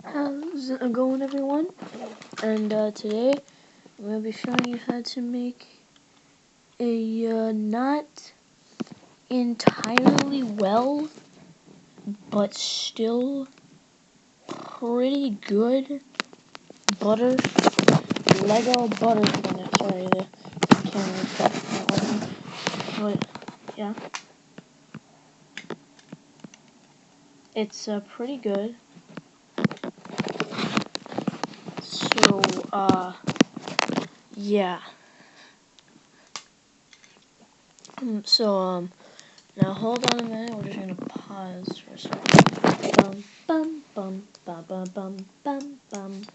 How's it going, everyone? And today I'm going to be showing you how to make a not entirely well, but still pretty good Lego butter donut. Sorry, the camera's back. But yeah, it's pretty good. So yeah. Now hold on a minute. We're just gonna pause for a second. Bum bum bum bum bum bum bum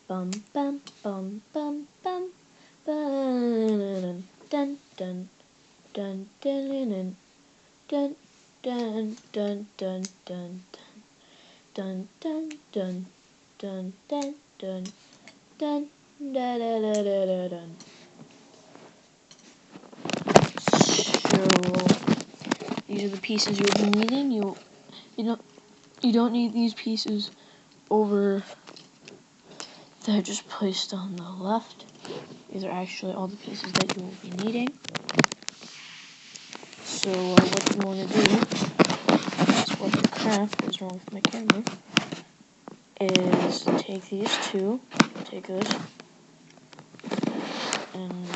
bum bum bum bum bum bum dun dun dun dun dun dun dun dun dun dun dun dun dun dun dun dun da da da da da dun. So these are the pieces you'll be needing. You don't need these pieces over there just placed on the left. These are actually all the pieces that you will be needing. So what you want to do, that's what the crap is wrong with my camera, is take these two, take this, and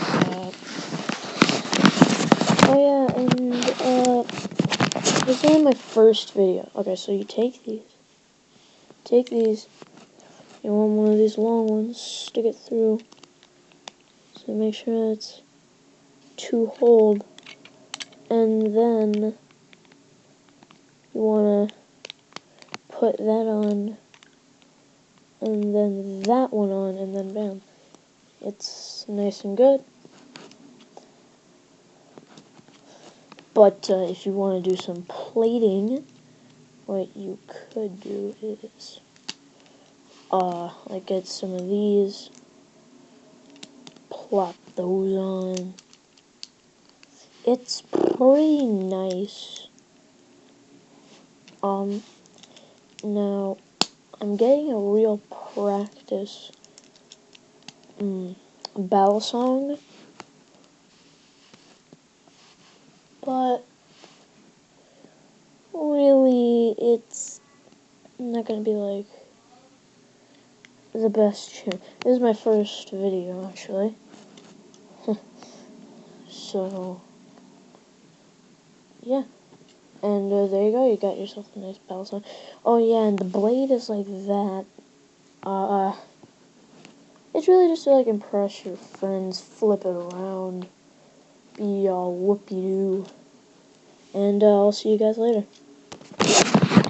oh yeah, and this is only my first video. Okay, so you take these, you want one of these long ones, stick it through, so make sure it's to hold, and then you want to put that on, and then that one on, and then bam, it's nice and good. But if you want to do some plating, what you could do is like get some of these, plop those on. It's pretty nice. Now I'm getting a real practice battle song, but really it's not gonna be like the best tune. This is my first video actually. So yeah, and there you go, you got yourself a nice battle song. Oh yeah, and the blade is like that. It's really just to like impress your friends, flip it around, be all whoopie-doo, and I'll see you guys later.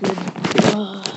Goodbye.